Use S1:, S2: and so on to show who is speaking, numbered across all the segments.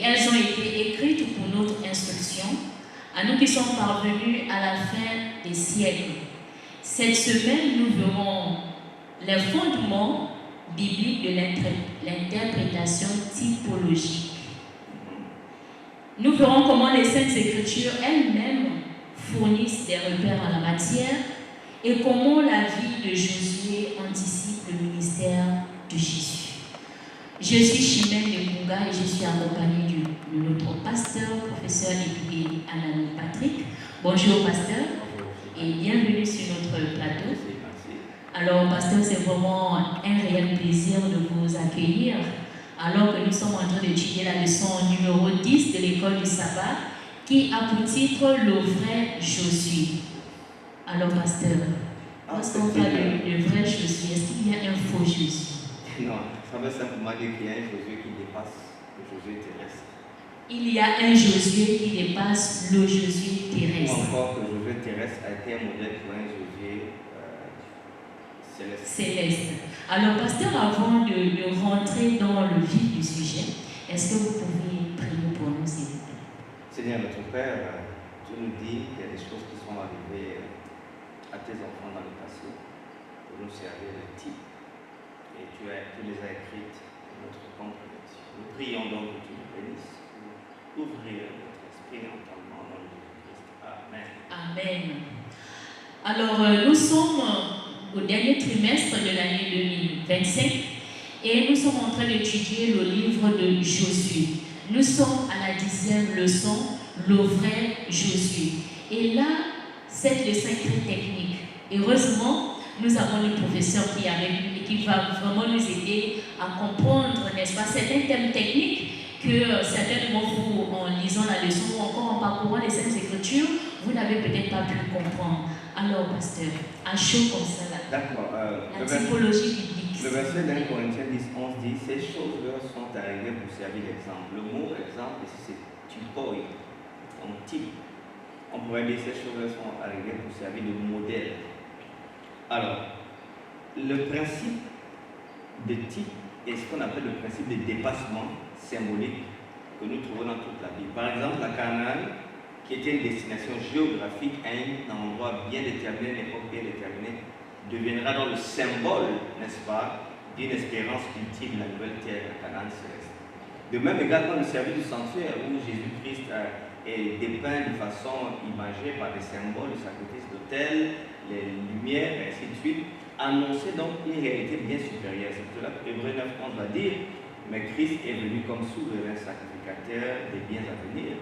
S1: elles ont été écrites pour notre instruction, à nous qui sommes parvenus à la fin des siècles. Cette semaine, nous verrons les fondements bibliques de l'interprétation typologique. Nous verrons comment les Saintes Écritures elles-mêmes fournissent des repères en la matière et comment la vie de Josué anticipe le ministère de Jésus. Je suis Chimène Lekunga et je suis accompagnée de notre pasteur, professeur Epoué Anani Patrick. Bonjour pasteur et bienvenue sur notre plateau. Alors pasteur, c'est vraiment un réel plaisir de vous accueillir alors que nous sommes en train d'étudier la leçon numéro 10 de l'école du sabbat qui a pour titre Le vrai Josué. Alors pasteur, lorsqu'on parle de vrai Josué, est-ce qu'il y a un faux Josué?
S2: Non, ça veut simplement dire qu'il y a un Josué qui dépasse le Josué terrestre.
S1: Il y a un Josué qui dépasse le Josué terrestre.
S2: Ou encore que le Josué terrestre a été un modèle pour un Josué
S1: céleste. Alors, pasteur, avant de rentrer dans le vif du sujet, est-ce que vous pouvez prier pour nous, s'il vous plaît?
S2: Seigneur notre Père, tu nous dis qu'il y a des choses qui sont arrivées à tes enfants dans le passé pour nous servir de type. Et tu les as écrites pour notre compréhension. Nous prions donc que tu nous bénisses pour ouvrir notre esprit et entendement dans le nom de Christ. Amen.
S1: Amen. Alors, nous sommes au dernier trimestre de l'année 2025 et nous sommes en train d'étudier le livre de Josué. Nous sommes à la 10e leçon, le vrai Josué. Et là, cette leçon est très technique. Heureusement, nous avons le professeur qui est avec nous et qui va vraiment nous aider à comprendre, n'est-ce pas, certains thèmes techniques que certains d'entre vous, en lisant la leçon ou encore en parcourant les Saintes Écritures, vous n'avez peut-être pas pu comprendre. Alors, pasteur, à chaud comme ça, là, la typologie biblique.
S2: Le verset d'1 Corinthiens 10, 11 dit: ces choses-là sont arrivées pour servir d'exemple. Le mot exemple ici, c'est typoi, donc type. On pourrait dire ces choses-là sont arrivées pour servir de modèle. Alors, le principe de type est ce qu'on appelle le principe de dépassement symbolique que nous trouvons dans toute la Bible. Par exemple, la Canaan, qui était une destination géographique à un endroit bien déterminé, une époque bien déterminée, deviendra donc le symbole, n'est-ce pas, d'une espérance ultime, la nouvelle terre, la Canaan céleste. De même également le service du sanctuaire, où Jésus-Christ est dépeint de façon imagée par des symboles, le sacrifice d'autel, les lumières, et ainsi de suite, annonçait donc une réalité bien supérieure. C'est pour cela que Hébreux 9:11 va dire: mais Christ est venu comme souverain sacrificateur des biens à venir.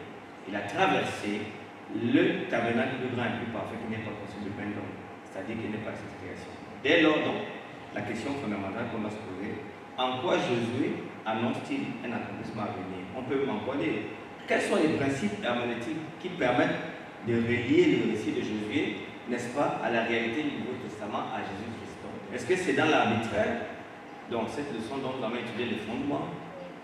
S2: Il a traversé le tabernacle plus grand et plus parfait qui n'est pas possible de peindre, c'est-à-dire qu'il n'est pas cette création. Dès lors, donc, la question fondamentale qu'on doit se poser: en quoi Josué annonce-t-il un accomplissement à venir? On peut même encore dire: quels sont les principes herméneutiques qui permettent de relier le récit de Josué, n'est-ce pas, à la réalité du Nouveau Testament, à Jésus-Christ? Est-ce que c'est dans l'arbitraire? Donc, cette leçon dont nous allons étudier les fondements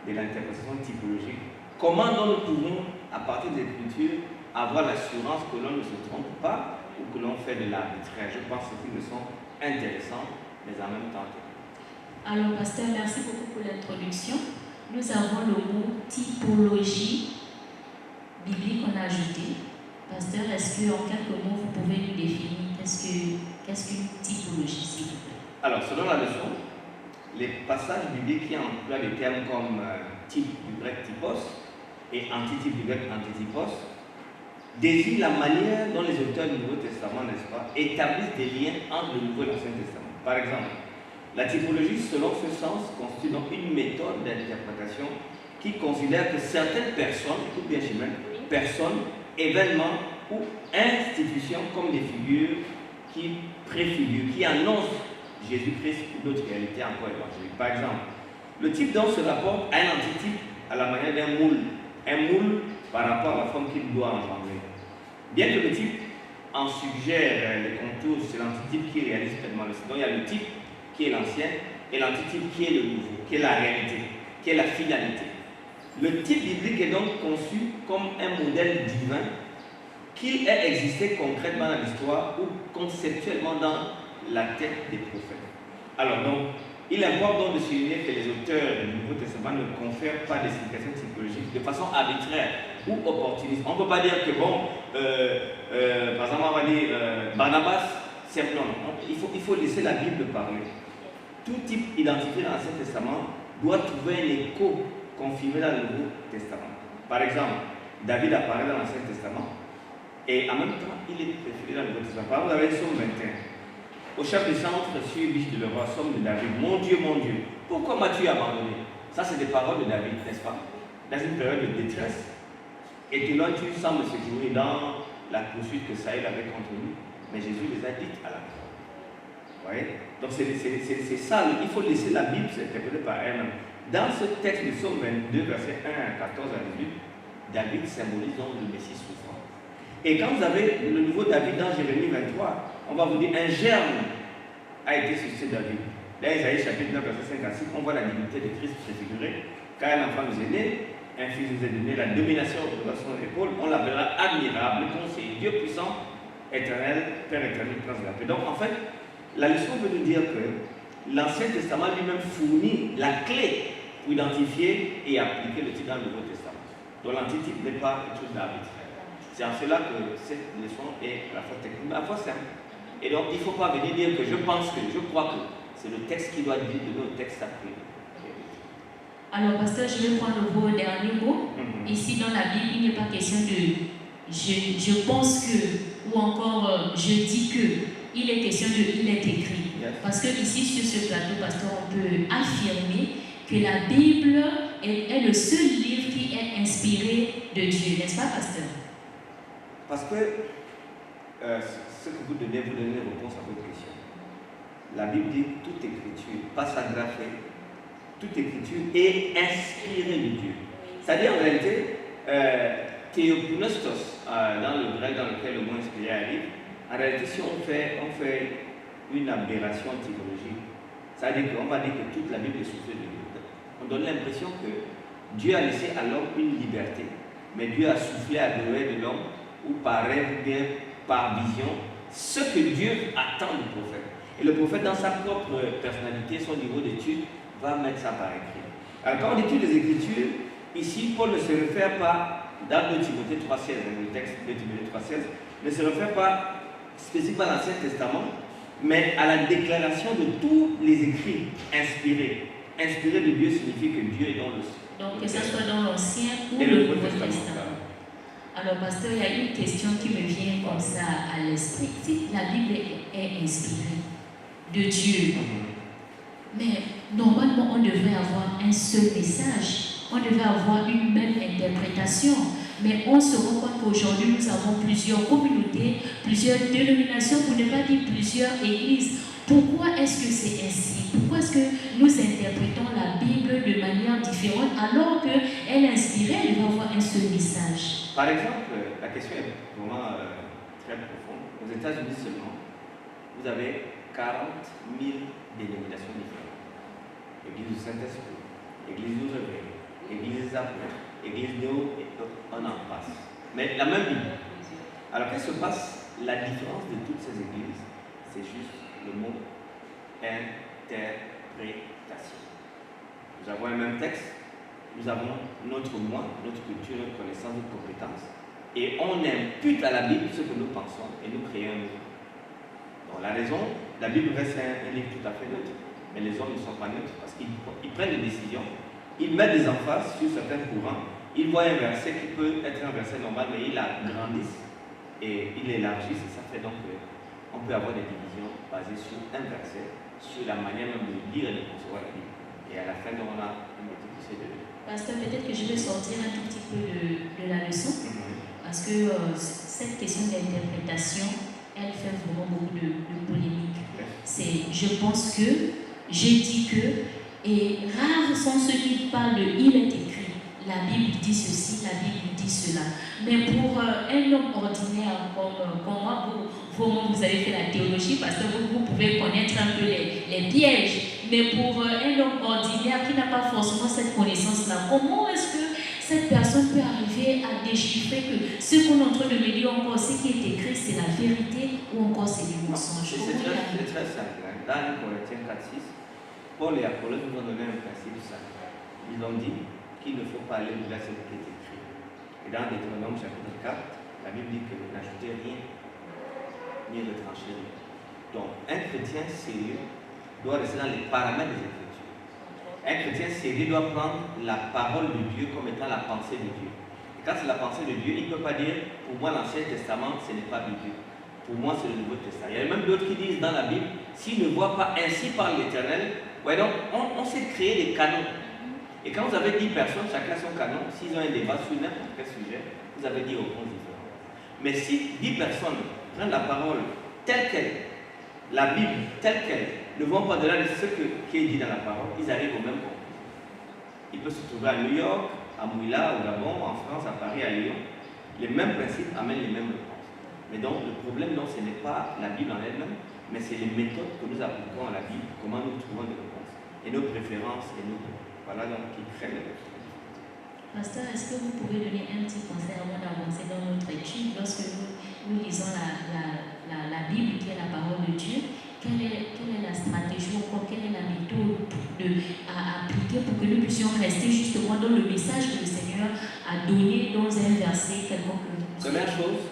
S2: de l'interprétation typologique. Comment donc nous pouvons, à partir des Écritures, avoir l'assurance que l'on ne se trompe pas ou que l'on fait de l'arbitraire? Je pense que c'est une leçon intéressante, mais en même temps.
S1: Alors, pasteur, merci beaucoup pour l'introduction. Nous avons le mot typologie biblique qu'on a ajouté. Pasteur, est-ce qu'en quelques mots, vous pouvez nous définir qu'est-ce qu'une typologie, s'il vous plaît?
S2: Alors, selon la leçon, les passages bibliques qui emploient des termes comme type du grec typos et antitype du grec antitypos désignent la manière dont les auteurs du Nouveau Testament, n'est-ce pas, établissent des liens entre le Nouveau et l'Ancien Testament. Par exemple, la typologie, selon ce sens, constitue donc une méthode d'interprétation qui considère que certaines personnes, écoute bien Chimène, personnes, événements ou institutions comme des figures qui préfigurent, qui annoncent Jésus-Christ ou d'autres réalités encore évangéliques. Par exemple, le type donc se rapporte à un antitype à la manière d'un moule. Un moule par rapport à la forme qu'il doit engendrer. Bien que le type en suggère les contours, c'est l'antitype qui réalise pleinement le sens. Donc il y a le type qui est l'ancien et l'antitype qui est le nouveau, qui est la réalité, qui est la finalité. Le type biblique est donc conçu comme un modèle divin qu'il ait existé concrètement dans l'histoire ou conceptuellement dans la tête des prophètes. Alors donc, il importe donc de souligner que les auteurs du Nouveau Testament ne confèrent pas des significations typologiques de façon arbitraire ou opportuniste. On ne peut pas dire que, bon, par exemple, on va dire Barnabas, c'est blanc. Il faut laisser la Bible parler. Tout type identifié dans l'Ancien Testament doit trouver un écho confirmé dans le Nouveau Testament. Par exemple, David apparaît dans l'Ancien Testament et en même temps, il est préféré dans le Nouveau Testament. Par exemple, vous avez Somme 21. Au chef du centre, sur biche de le roi, Somme de David. Mon Dieu, pourquoi m'as-tu abandonné? Ça, c'est des paroles de David, n'est-ce pas? Dans une période de détresse. Et que l'on semble se jouer dans la poursuite que Saül avait contre lui. Mais Jésus les a dites à la croix. Vous voyez? Donc c'est ça, il faut laisser la Bible s'interpréter par elle-même. Dans ce texte de Somme 22, versets 1 à 14 à 18, David symbolise donc le Messie souffrant. Et quand vous avez le nouveau David dans Jérémie 23, on va vous dire un germe a été suscité David. Dans Isaïe chapitre 9, verset 5 à 6, on voit la dignité de Christ préfigurée. Car un enfant nous est né, un fils nous est donné, la domination de son épaule, on l'appellera admirable, conseiller, Dieu puissant, éternel, Père éternel, prince de la paix. Donc en fait, la leçon veut nous dire que l'Ancien Testament lui-même fournit la clé pour identifier et appliquer le titre dans le Nouveau Testament. Donc l'antitype n'est pas quelque chose d'arbitraire. C'est en cela que cette leçon est à la fois technique, mais à la fois simple. Et donc il ne faut pas venir dire que je pense que, je crois que c'est le texte qui doit dire de nos textes appris.
S1: Alors, pasteur, je vais prendre vos derniers mots. Ici, dans la Bible, il n'est pas question de je pense que, ou encore je dis que. Il est question de il est écrit. Parce que ici, sur ce plateau, pasteur, on peut affirmer que la Bible est le seul livre qui est inspiré de Dieu. N'est-ce pas, pasteur?
S2: Parce que ce que vous donnez réponse à votre question. La Bible dit toute écriture, pas s'agrafer, toute écriture est inspirée de Dieu. C'est-à-dire en réalité, théopneustos, dans le grec dans lequel le mot inspiré arrive, en réalité si on fait une aberration théologique, c'est-à-dire qu'on va dire que toute la Bible est soufflée de Dieu. On donne l'impression que Dieu a laissé à l'homme une liberté, mais Dieu a soufflé à l'oreille de l'homme, ou par rêve ou bien par vision, ce que Dieu attend du prophète. Et le prophète, dans sa propre personnalité, son niveau d'étude, va mettre ça par écrit. Alors quand on étudie les Écritures, ici, Paul ne se réfère pas, dans 2 Timothée 3,16, le texte de Timothée 3,16, ne se réfère pas spécifiquement à l'Ancien Testament, mais à la déclaration de tous les écrits inspirés. Inspiré de Dieu signifie que Dieu est dans le ciel.
S1: Donc que ce soit dans l'Ancien ou le Nouveau Testament. Alors, pasteur, il y a une question qui me vient comme ça à l'esprit. Si la Bible est inspirée de Dieu, mais normalement, on devrait avoir un seul message. On devrait avoir une même interprétation. Mais on se rend compte qu'aujourd'hui, nous avons plusieurs communautés, plusieurs dénominations, pour ne pas dire plusieurs églises. Pourquoi est-ce que c'est ainsi? Pourquoi est-ce que nous interprétons la Bible de manière différente alors qu'elle est inspirée, elle doit avoir un seul message?
S2: Par exemple, la question est vraiment très profonde. Aux États-Unis seulement, vous avez 40 000 dénominations différentes. Église du Saint-Esprit, Église du Réveil, Église des Apôtres, Église néo, et on en passe. Mais la même Bible. Alors qu'est-ce qui se passe? La différence de toutes ces églises, c'est juste le mot interprétation. Nous avons un même texte, nous avons notre moi, notre culture, notre connaissance, notre compétence, et on impute à la Bible ce que nous pensons et nous créons un nouveau. Donc la raison, la Bible reste un livre tout à fait neutre, mais les hommes ne sont pas neutres parce qu'ils prennent des décisions, ils mettent des emphases sur certains courants, ils voient un verset qui peut être un verset normal, mais ils l'agrandissent et ils l'élargissent, et ça fait donc qu'on peut avoir des divisions basées sur un verset, sur la manière même de lire et de concevoir la Bible. Et à la fin, on a une multiplicité de...
S1: Pasteur, peut-être que je vais sortir un tout petit peu de la leçon, parce que cette question d'interprétation, elle fait vraiment beaucoup de polémique. C'est je pense que, je dis que, et rares sont ceux qui parlent de il est écrit. La Bible dit ceci, la Bible dit cela. Mais pour un homme ordinaire comme moi, vous avez fait la théologie parce que vous pouvez connaître un peu les pièges. Mais pour un homme ordinaire qui n'a pas forcément cette connaissance-là, comment est-ce que cette personne peut arriver à déchiffrer que ce qu'on est en train de me dire encore, ce qui est écrit, c'est la vérité ou encore c'est du mensonge?
S2: C'est très simple. Dans 1 Corinthiens 4,6, Paul et Apollos nous ont donné un principe simple. Ils ont dit qu'il ne faut pas aller au-delà de ce qui est écrit. Et dans Deutéronome chapitre 4, la Bible dit que n'ajoutez rien, ni retrancher rien. Donc, un chrétien sérieux doit rester dans les paramètres des Écritures. Un chrétien sérieux doit prendre la parole de Dieu comme étant la pensée de Dieu. Et quand c'est la pensée de Dieu, il ne peut pas dire, pour moi l'Ancien Testament, ce n'est pas biblique. Pour moi, c'est le Nouveau Testament. Il y a même d'autres qui disent dans la Bible, s'ils ne voient pas ainsi par l'Éternel, ouais, donc on s'est créé des canons. Et quand vous avez 10 personnes, chacun son canon, s'ils ont un débat sur n'importe quel sujet, vous avez 10 réponses différentes. Mais si 10 personnes prennent la parole telle qu'elle, la Bible telle qu'elle, ne vont pas au-delà de ce qui est dit dans la parole, ils arrivent au même conclusion. Ils peuvent se trouver à New York, à Mouila, au Gabon, en France, à Paris, à Lyon. Les mêmes principes amènent les mêmes réponses. Mais donc, le problème, non, ce n'est pas la Bible en elle-même, mais c'est les méthodes que nous appliquons à la Bible, comment nous trouvons des réponses, et nos préférences, et nos... Voilà donc qui crée les réponses.
S1: Pasteur, est-ce que vous pouvez donner un petit conseil avant d'avancer dans notre étude? Lorsque nous lisons la Bible, qui est la parole de Dieu, quelle est la stratégie ou quelle est la méthode à appliquer pour que nous puissions rester justement dans le message que le Seigneur a donné dans un verset quelconque?
S2: Première chose,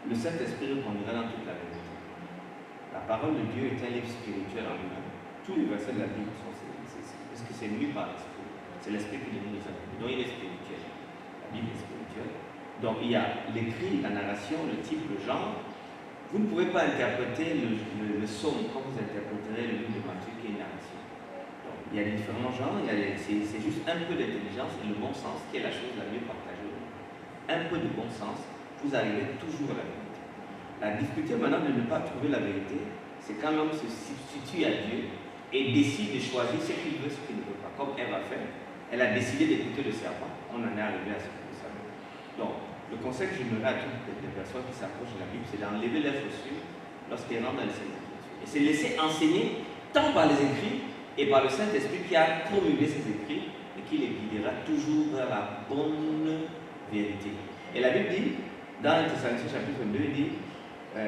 S2: le Saint-Esprit nous conduira dans toute la vérité. La parole de Dieu est un livre spirituel en lui-même. Tous les versets de la Bible sont parce que c'est lu par l'Esprit. C'est l'Esprit qui nous les a donnés. Donc il est spirituel. La Bible est spirituelle. Donc il y a l'écrit, la narration, le type, le genre. Vous ne pouvez pas interpréter le psaume comme vous interpréterez le livre de Matthieu qui est une narration. Donc il y a différents genres. C'est juste un peu d'intelligence et le bon sens qui est la chose la mieux partagée au monde. Un peu de bon sens, vous arrivez toujours à la vérité. La difficulté maintenant de ne pas trouver la vérité, c'est quand l'homme se substitue à Dieu et décide de choisir ce qu'il veut, ce qu'il ne veut pas. Comme Ève a fait, elle a décidé d'écouter le serpent. On en est arrivé à ce que nous savons. Donc, le conseil que je donnerai à toutes les personnes qui s'approchent de la Bible, c'est d'enlever leurs chaussures lorsqu'elles rentrent dans les Saintes-Écritures. Et c'est laisser enseigner tant par les écrits et par le Saint-Esprit qui a promulgué ces écrits et qui les guidera toujours vers la bonne vérité. Et la Bible dit, dans le Thessaloniciens chapitre 2, il dit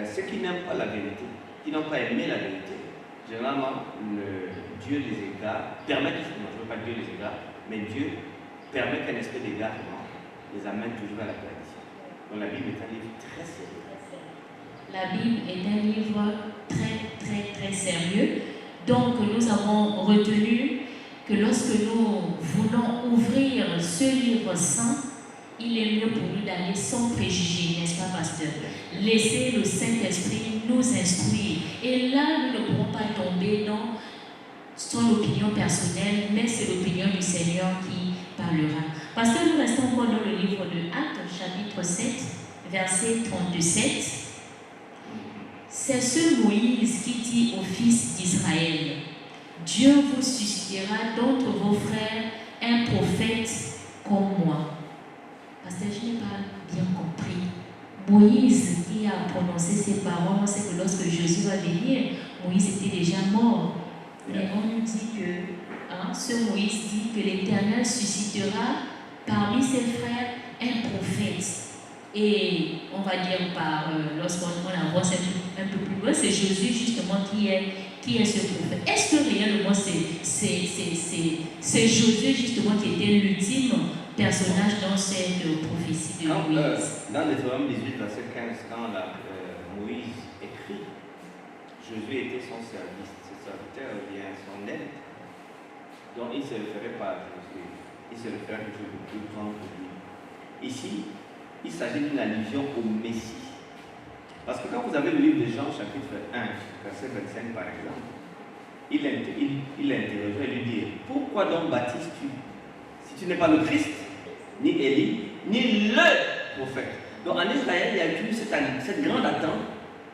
S2: ceux qui n'aiment pas la vérité, qui n'ont pas aimé la vérité, généralement, Dieu les égare, permet, je ne veux pas Dieu les égare, mais Dieu permet qu'un esprit d'égarement les amène toujours à la perdition. Donc la Bible est un livre très sérieux.
S1: La Bible est un livre très sérieux. Donc nous avons retenu que lorsque nous voulons ouvrir ce livre saint, il est mieux pour nous d'aller sans préjugés, n'est-ce pas, pasteur? Laisser le Saint-Esprit nous instruire. Et là, nous ne pourrons pas tomber dans son opinion personnelle, mais c'est l'opinion du Seigneur qui parlera. Pasteur, nous restons encore dans le livre de Actes, chapitre 7, verset 37. C'est ce Moïse qui dit aux fils d'Israël, Dieu vous suscitera d'entre vos frères un prophète comme moi. Pasteur, je n'ai pas bien compris. Moïse qui a prononcé ces paroles, c'est que lorsque Jésus va venir, Moïse était déjà mort. Mais on nous dit que ce Moïse dit que l'Éternel suscitera parmi ses frères un prophète. Et on va dire lorsqu'on avance un peu plus loin, c'est Jésus justement qui est ce prophète. Est-ce que réellement c'est Jésus justement qui était l'ultime personnage dans cette prophétie de Moïse?
S2: Dans Deutéronome 18, verset 15, quand Moïse écrit, Jésus était son service, ses serviteurs bien son aide. Donc il ne se référait pas à Jésus, il se référait à quelque chose de plus grand que lui. Ici, il s'agit d'une allusion au Messie. Parce que quand vous avez le livre de Jean, chapitre 1, verset 25 par exemple, il l'interrogeait et lui dit, pourquoi donc baptises-tu si tu n'es pas le Christ, ni Élie, ni le prophète? Donc en Israël, il y a eu cette grande attente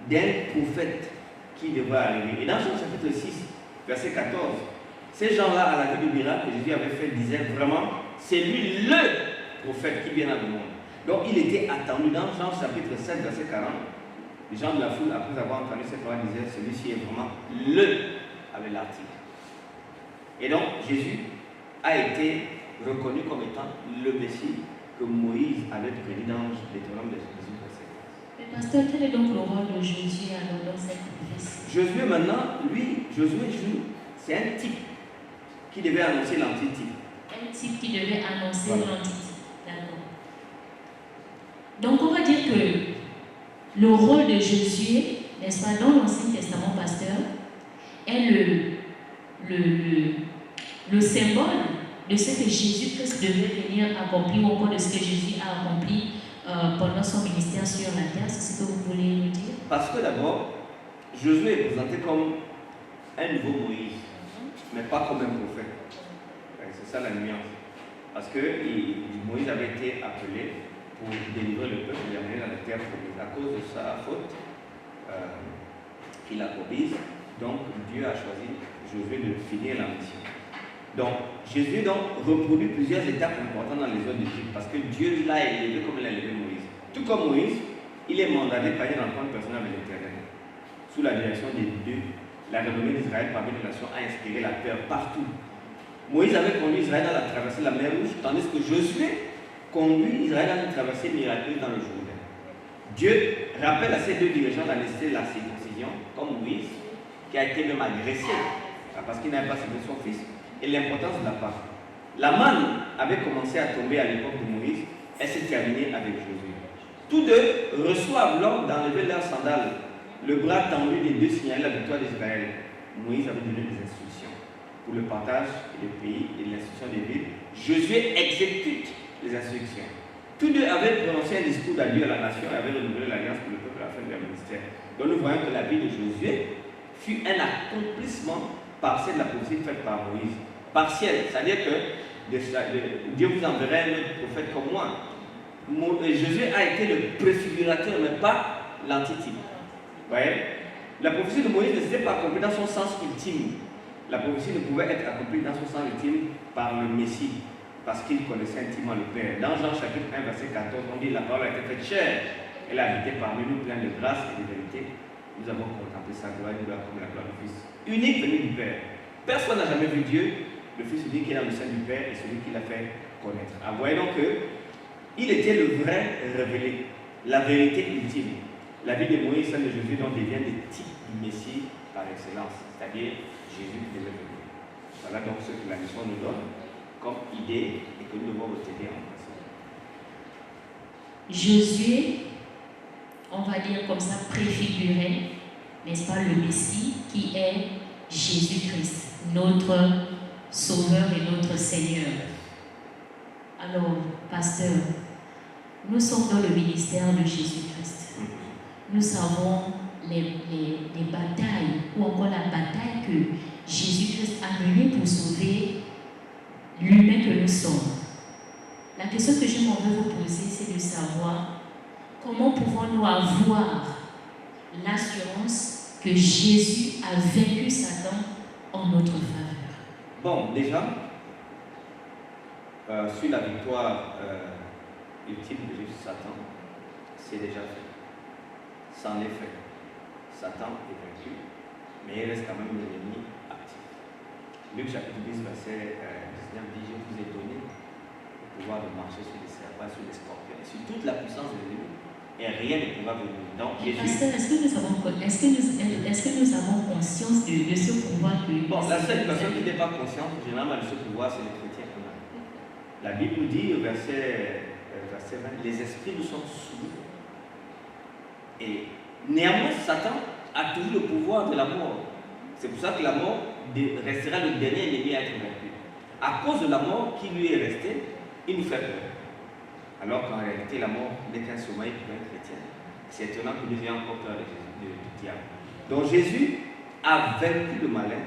S2: d'un prophète qui devrait arriver. Et dans Jean chapitre 6, verset 14, ces gens-là, à la vue du miracle que Jésus avait fait, disaient vraiment, c'est lui le prophète qui vient dans le monde. Donc il était attendu. Dans Jean chapitre 7, verset 40, les gens de la foule, après avoir entendu cette parole, disaient, celui-ci est vraiment le, avec l'article. Et donc Jésus a été reconnu comme étant le Messie que Moïse avait prédit dans Deutéronome de Jésus.
S1: Mais pasteur, quel est donc le rôle de Josué alors dans cette prophétie?
S2: Josué maintenant, Josué, c'est un type qui devait annoncer l'antitype.
S1: Un type qui devait annoncer
S2: Voilà.
S1: l'entité. D'accord. Donc on va dire que le rôle de Josué, n'est-ce pas, dans l'Ancien Testament, pasteur, est le symbole de ce que Jésus-Christ devait venir accomplir ou encore de ce que Jésus a accompli pendant son ministère sur la terre. C'est ce que vous voulez nous dire?
S2: Parce que d'abord, Josué est présenté comme un nouveau Moïse, mais pas comme un prophète. Ouais, c'est ça la nuance. Parce que Moïse avait été appelé pour délivrer le peuple et l'amener dans la terre promise. À cause de sa faute qu'il a commise, donc Dieu a choisi Josué de finir la mission. Donc, Jésus reproduit plusieurs étapes importantes dans les œuvres d'Égypte parce que Dieu l'a élevé comme il a élevé Moïse. Tout comme Moïse, il est mandaté par une rencontre personnelle avec l'Éternel. Sous la direction des deux, la renommée d'Israël parmi les nations a inspiré la peur partout. Moïse avait conduit Israël dans la traversée de la mer Rouge, tandis que Josué conduit Israël dans une traversée miraculeuse dans le Jourdain. Dieu rappelle à ces deux dirigeants la nécessité de la circoncision, comme Moïse, qui a été même agressé parce qu'il n'avait pas suivi son fils, et l'importance de la Pâque. La manne avait commencé à tomber à l'époque de Moïse, elle s'est terminée avec Josué. Tous deux reçoivent l'ordre d'enlever leurs sandales. Le bras tendu des deux signalait la victoire d'Israël. Moïse avait donné des instructions pour le partage du pays et l'instruction des villes. Josué exécute les instructions. Tous deux avaient prononcé un discours d'adieu à la nation et avaient renouvelé l'alliance pour le peuple à la fin de leur ministère. Donc nous voyons que la vie de Josué fut un accomplissement partiel de la prophétie faite par Moïse. Partiel, c'est-à-dire que Dieu vous enverrait un autre prophète comme moi. Josué a été le préfigurateur, mais pas l'antitype. Vous voyez? La prophétie de Moïse ne s'était pas accomplie dans son sens ultime. La prophétie ne pouvait être accomplie dans son sens ultime par le Messie, parce qu'il connaissait intimement le Père. Dans Jean chapitre 1, verset 14, on dit: la parole a été faite chair. Elle a habité parmi nous, pleine de grâce et de vérité. Nous avons contemplé sa gloire, nous l'avons comme la gloire du Fils unique venu du Père. Personne n'a jamais vu Dieu. Le Fils unique qui est dans le sein du Père et celui qui l'a fait connaître. Alors, voyez donc qu'il était le vrai révélé, la vérité ultime. La vie de Moïse, celle de Jésus, donc devient des types du Messie par excellence, c'est-à-dire Jésus qui devait venir. Voilà donc ce que la mission nous donne comme idée et que nous devons retenir en principe.
S1: Josué, on va dire comme ça, préfigurait, n'est-ce pas, le Messie qui est Jésus-Christ, notre Sauveur et notre Seigneur. Alors, pasteur, nous sommes dans le ministère de Jésus-Christ. Nous savons les batailles, ou encore la bataille que Jésus-Christ a menée pour sauver l'humain que nous sommes. La question que je m'en veux vous poser, c'est de savoir comment pouvons-nous avoir l'assurance que Jésus a vaincu Satan en notre faveur.
S2: Bon, déjà, sur la victoire ultime de Satan, c'est déjà fait. C'en est fait. Satan est vaincu, mais il reste quand même l'ennemi actif. Luc chapitre 10, verset 19 dit: je vous ai donné le pouvoir de marcher sur les serpents, sur les scorpions, et sur toute la puissance de l'ennemi, et rien ne pourra venir. Donc, Jésus.
S1: Pasteur, est-ce que nous avons conscience de ce pouvoir que...
S2: Bon, la seule personne qui n'est pas consciente, généralement, de ce pouvoir, c'est les chrétiens. La Bible nous dit, verset 20, les esprits nous sont soumis. Et néanmoins, Satan a toujours le pouvoir de la mort. C'est pour ça que la mort restera le dernier ennemi à être vaincu. À cause de la mort qui lui est restée, il nous fait peur. Alors qu'en réalité, la mort n'est qu'un sommeil pour un chrétien. C'est étonnant que nous ayons encore peur du diable. Donc Jésus a vaincu le malin,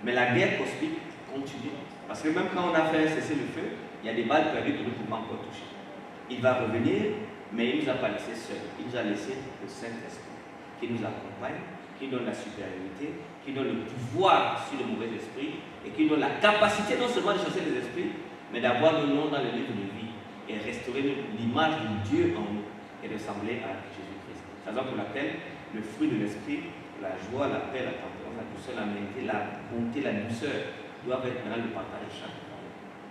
S2: mais la guerre cosmique continue. Parce que même quand on a fait cesser le feu, il y a des balles perdues que nous ne pouvons pas encore toucher. Il va revenir, mais il ne nous a pas laissé seuls. Il nous a laissé le Saint-Esprit qui nous accompagne, qui donne la supériorité, qui donne le pouvoir sur le mauvais esprit et qui donne la capacité non seulement de chasser les esprits, mais d'avoir le nom dans le livre de vie et restaurer l'image de Dieu en nous et de ressembler à Jésus-Christ. C'est la raison pour laquelle le fruit de l'esprit, la joie, la paix, la tempérance, la douceur, la vérité, la bonté, la douceur doivent être maintenant le partage de chaque fois.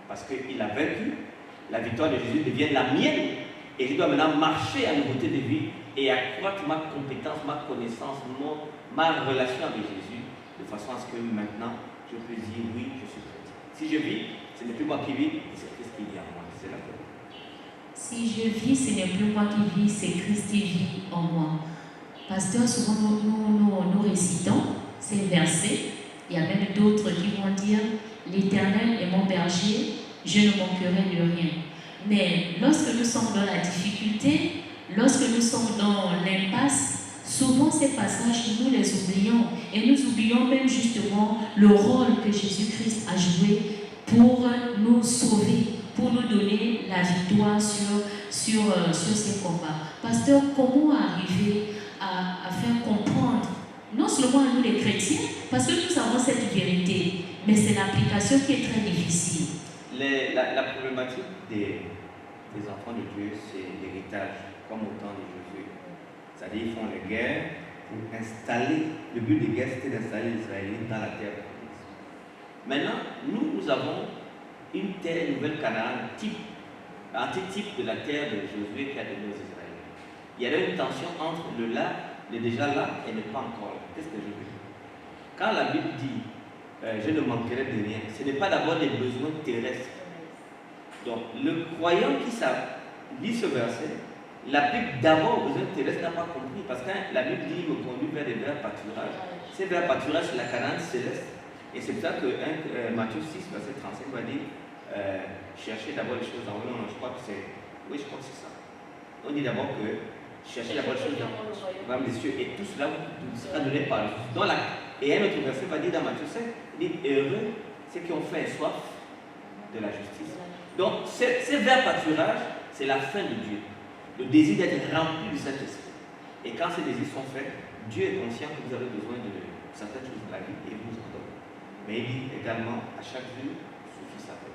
S2: Parce qu'il a vaincu, la victoire de Jésus devient la mienne et je dois maintenant marcher à nouveauté de vie et accroître ma compétence, ma connaissance, ma relation avec Jésus de façon à ce que maintenant je peux dire oui, je suis chrétien. Si je vis Ce n'est plus moi qui vis, c'est Christ qui vit en moi. C'est la paix.
S1: Si je vis, ce n'est plus moi qui vis, c'est Christ qui vit en moi. Pasteur, souvent nous récitons ces versets. Il y a même d'autres qui vont dire « L'Éternel est mon berger, je ne manquerai de rien ». Mais lorsque nous sommes dans la difficulté, lorsque nous sommes dans l'impasse, souvent ces passages, nous les oublions. Et nous oublions même justement le rôle que Jésus-Christ a joué pour nous sauver, pour nous donner la victoire sur ces combats. Pasteur, comment arriver à faire comprendre, non seulement à nous les chrétiens, parce que nous avons cette vérité, mais c'est l'application qui est très difficile.
S2: La problématique des enfants de Dieu, c'est l'héritage, comme au temps de Josué. C'est-à-dire qu'ils font les guerres pour installer, le but des guerres c'était d'installer les Israélites dans la terre promise. Maintenant, nous avons une terre, une nouvelle Canaan, antitype de la terre de Josué qui a donné aux Israéliens. Il y avait une tension entre le là, le déjà là et le pas encore là. Qu'est-ce que je veux dire? Quand la Bible dit je ne manquerai de rien, ce n'est pas d'abord des besoins terrestres. Donc, le croyant qui lit ce verset l'applique d'abord aux besoins terrestres, n'a pas compris. Parce que la Bible dit me conduit vers des verts pâturages. Ces verts pâturages, c'est la Canaan céleste. Et c'est pour ça que Matthieu 6, verset 35 va dire cherchez d'abord les choses en haut. Non, je crois que c'est. Oui, je crois que c'est ça. On dit d'abord que cherchez d'abord les choses dans le royaume des cieux et tout cela vous sera donné par Dieu. Et un autre verset va dire dans Matthieu 5, il dit heureux ceux qui ont faim et soif de la justice. Donc ces verts pâturages, c'est la faim de Dieu. Le désir d'être rempli du Saint-Esprit. Et quand ces désirs sont faits, Dieu est conscient que vous avez besoin de certaines choses de la vie et vous en donne. Mais il dit également à chaque jour suffit sa paix.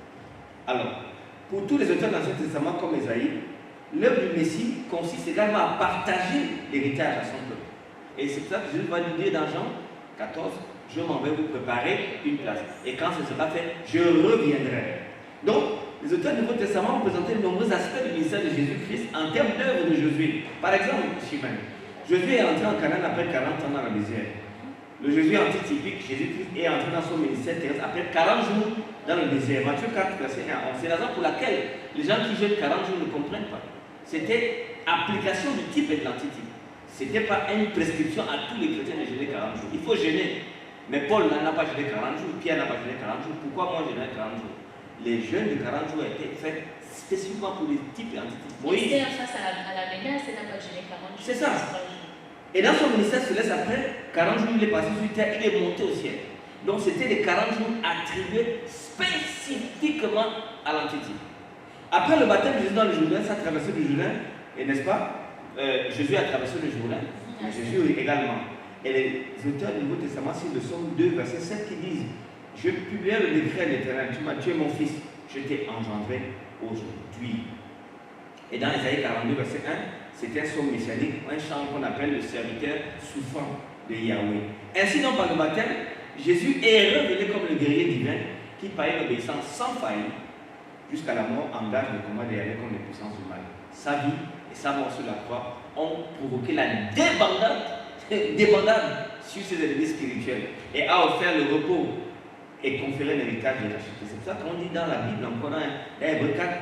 S2: Alors, pour tous les auteurs de l'Ancien Testament comme Ésaïe, l'œuvre du Messie consiste également à partager l'héritage à son peuple. Et c'est pour ça que Jésus va nous dire dans Jean 14, je m'en vais vous préparer une place. Et quand ce sera fait, je reviendrai. Donc, les auteurs du Nouveau Testament ont présenté de nombreux aspects du ministère de Jésus-Christ en termes d'œuvre de Josué. Par exemple, Shimon. Josué est entré en Canaan après 40 ans dans la désert. Le Jésus antitypique, Jésus-Christ, est entré dans son ministère terrestre après 40 jours dans le désert. Matthieu 4, verset 1 à 11. C'est la raison pour laquelle les gens qui jeûnent 40 jours ne comprennent pas. C'était application du type et de l'antitype. Ce n'était pas une prescription à tous les chrétiens de jeûner 40 jours. Il faut jeûner. Mais Paul n'a pas jeûné 40 jours, Pierre n'a pas jeûné 40 jours. Pourquoi moi je jeûne 40 jours? Les jeûnes de 40 jours étaient faits spécifiquement pour les types et antitypes.
S1: Moïse, face à la menace, il n'a pas jeûné 40 jours.
S2: C'est ça. Et dans son ministère céleste, après 40 jours, il est passé sur terre, il est monté au ciel. Donc c'était les 40 jours attribués spécifiquement à l'antitype. Après le baptême de Jésus dans le Jourdain, sa traversée du Jourdain, et n'est-ce pas, Jésus a traversé le Jourdain, Jésus également. Et les auteurs du Nouveau Testament, c'est le Somme 2, verset 7 qui disent je publierai le décret de l'Éternel, tu es mon fils, je t'ai engendré aujourd'hui. Et dans Isaïe 42, verset 1, c'est un psaume messianique, un chant qu'on appelle le serviteur souffrant de Yahweh. Ainsi donc par le baptême, Jésus est révélé comme le guerrier divin qui par une obéissance sans faille jusqu'à la mort engage le combat de Yahweh contre les puissances du mal. Sa vie et sa mort sur la croix ont provoqué la débandade sur ses ennemis spirituels et a offert le repos et conféré l'héritage de la chute. C'est pour ça qu'on dit dans la Bible encore dans Hébreux 4,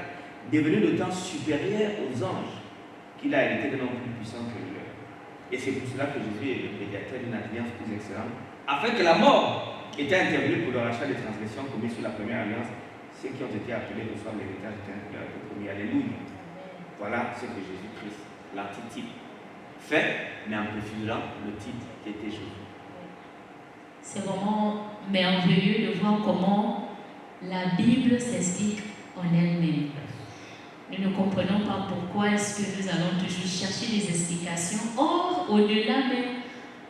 S2: devenu de temps supérieur aux anges, qu'il a hérité d'un homme plus puissant que lui. Et c'est pour cela que Jésus est le médiateur d'une alliance plus excellente, afin que la mort était intervenue pour le rachat des transgressions commises sur la première alliance, ceux qui ont été appelés reçoivent l'héritage éternel de la promis. Alléluia. Voilà ce que Jésus-Christ, l'archétype, fait, mais en préfigurant le type qui était Jésus.
S1: C'est vraiment merveilleux de voir comment la Bible s'explique en elle-même. Nous ne comprenons pas pourquoi est-ce que nous allons toujours chercher des explications. Or, au-delà même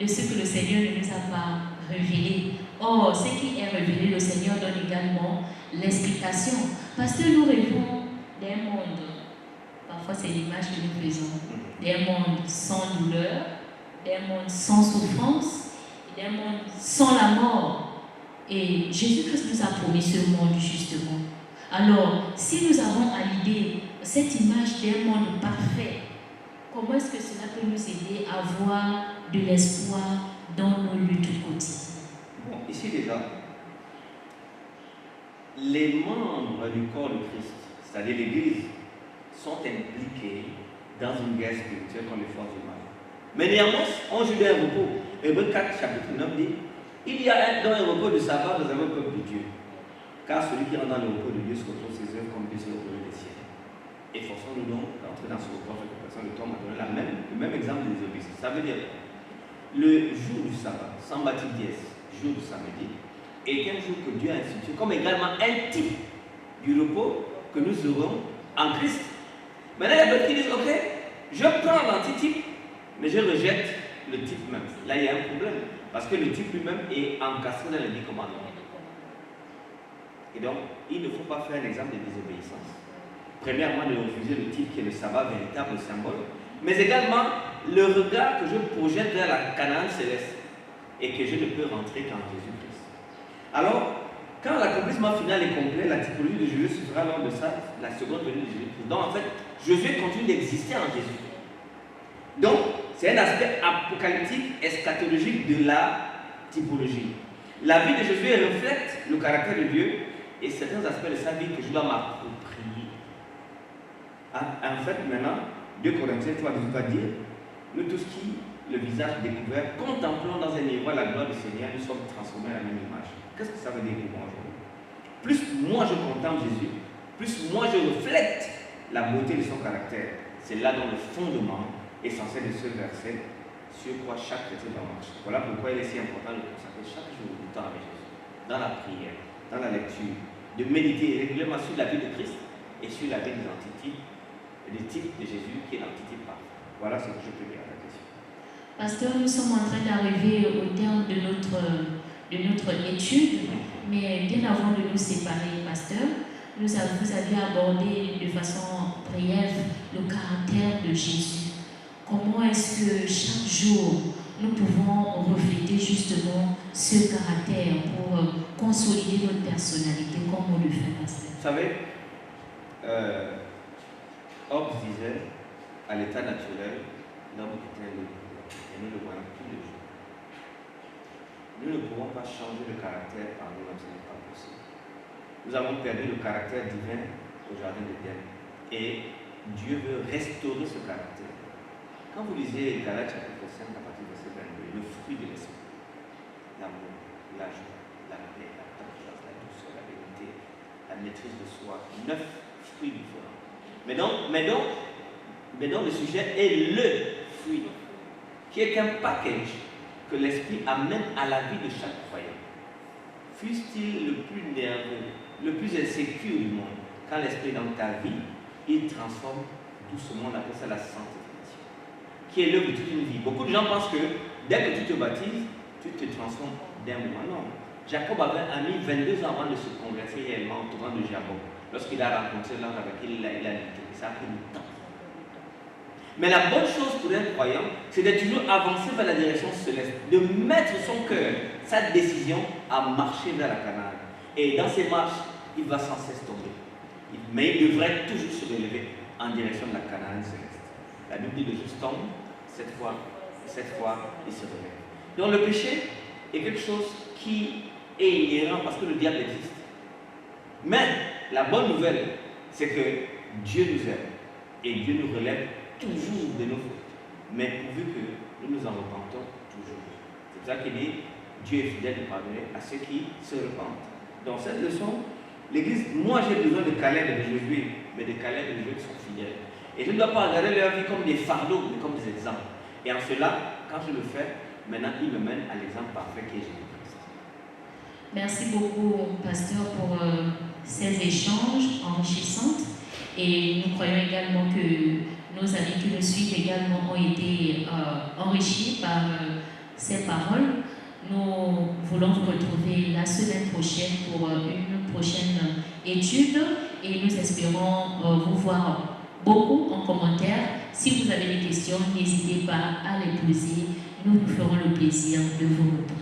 S1: de ce que le Seigneur ne nous a pas révélé. Or, ce qui est révélé, le Seigneur donne également l'explication. Parce que nous rêvons d'un monde, parfois c'est l'image que nous faisons, d'un monde sans douleur, d'un monde sans souffrance, d'un monde sans la mort. Et Jésus-Christ nous a promis ce monde justement. Alors, si nous avons à l'idée cette image d'un monde parfait, comment est-ce que cela peut nous aider à avoir de l'espoir dans nos luttes quotidiennes?
S2: Bon, ici déjà, les membres du corps de Christ, c'est-à-dire l'Église, sont impliqués dans une guerre spirituelle contre les forces du mal. Mais néanmoins, on joue d'un repos. Hébreux 4, chapitre 9 dit, il y a dans un repos de sabbat, nous avons le peuple de Dieu. Car celui qui rentre dans le repos de Dieu se retrouve ses œuvres comme Dieu se retrouve des siennes. Efforçons-nous donc d'entrer dans ce repos avec personne. Le temps m'a donné le même exemple de désobéissance. Ça veut dire, le jour du sabbat, Sambati dies, jour du samedi, est un jour que Dieu a institué comme également un type du repos que nous aurons en Christ. Maintenant, il y a d'autres qui disent, ok, je prends l'antitype, mais je rejette le type même. Là, il y a un problème, parce que le type lui-même est encastré dans les 10 commandements. Et donc, il ne faut pas faire un exemple de désobéissance. Premièrement, de refuser le type qui est le sabbat, véritable symbole, mais également le regard que je projette vers la Canaan céleste et que je ne peux rentrer qu'en Jésus-Christ. Alors, quand l'accomplissement final est complet, la typologie de Jésus se fera lors de ça, la seconde venue de Jésus-Christ. Donc, en fait, Jésus continue d'exister en Jésus. Donc, c'est un aspect apocalyptique, eschatologique de la typologie. La vie de Jésus reflète le caractère de Dieu et certains aspects de sa vie que je dois m'approprier. En fait, maintenant, 2 Corinthiens 3:12 va dire, nous tous qui, le visage découvert, contemplons dans un miroir la gloire du Seigneur, nous sommes transformés à la même image. Qu'est-ce que ça veut dire pour moi aujourd'hui? Plus moi je contemple Jésus, plus moi je reflète la beauté de son caractère. C'est là dans le fondement essentiel de ce verset sur quoi chaque chrétien doit marcher. Voilà pourquoi il est si important de consacrer chaque jour du temps avec Jésus, dans la prière, dans la lecture, de méditer régulièrement sur la vie de Christ et sur la vie des antitypes, des types de Jésus qui est l'antitype parfait. Voilà ce que je peux dire à la question.
S1: Pasteur, nous sommes en train d'arriver au terme de notre étude, mais bien avant de nous séparer, pasteur, vous aviez abordé de façon brève le caractère de Jésus. Comment est-ce que chaque jour nous pouvons refléter justement ce caractère pour consolider notre personnalité comme on le fait, pasteur?
S2: Vous savez, Hobbes disait, à l'état naturel, l'homme est un loup, et nous le voyons tous les jours. Nous ne pouvons pas changer le caractère par nous-mêmes, ce n'est pas possible. Nous avons perdu le caractère divin au jardin d'Éden, et Dieu veut restaurer ce caractère. Quand vous lisez Galates chapitre 5 à partir du verset 22, le fruit de l'esprit, l'amour, la joie, la paix, la patience, la douceur, la vérité, la maîtrise de soi, 9 fruits différents. Mais donc le sujet est le fruit, qui est un package que l'esprit amène à la vie de chaque croyant. Fût-il le plus nerveux, le plus insécure du monde, quand l'esprit est dans ta vie, il transforme doucement, on appelle ça la sanctification, qui est l'œuvre de toute une vie. Beaucoup de gens pensent que dès que tu te baptises, tu te transformes d'un moment. Non. Jacob avait mis 22 ans avant de se convertir réellement au torrent de Jacob. Lorsqu'il a rencontré l'ange avec qui il a lutté, ça a pris du temps. Mais la bonne chose pour un croyant, c'est de toujours avancer vers la direction céleste, de mettre son cœur, sa décision à marcher vers la Canaan. Et dans ses marches, il va sans cesse tomber. Mais il devrait toujours se relever en direction de la Canaan céleste. La Bible dit le juste tombe, cette fois, il se relève. Donc le péché est quelque chose qui est inhérent parce que le diable existe. Mais la bonne nouvelle, c'est que Dieu nous aime et Dieu nous relève toujours de nos fautes, mais pourvu que nous nous en repentons toujours. C'est pour ça qu'il dit Dieu est fidèle de pardonner à ceux qui se repentent. Dans cette leçon, l'Église, moi j'ai besoin de Caleb et de Josué, mais de Caleb et de Josué qui sont fidèles. Et je ne dois pas regarder leur vie comme des fardeaux, mais comme des exemples. Et en cela, quand je le fais, maintenant il me mène à l'exemple parfait qui est Jésus-Christ.
S1: Merci beaucoup, pasteur, pour ces échanges enrichissants. Et nous croyons également que nos amis qui nous suivent également ont été enrichis par ces paroles. Nous voulons vous retrouver la semaine prochaine pour une prochaine étude et nous espérons vous voir beaucoup en commentaire. Si vous avez des questions, n'hésitez pas à les poser. Nous nous ferons le plaisir de vous répondre.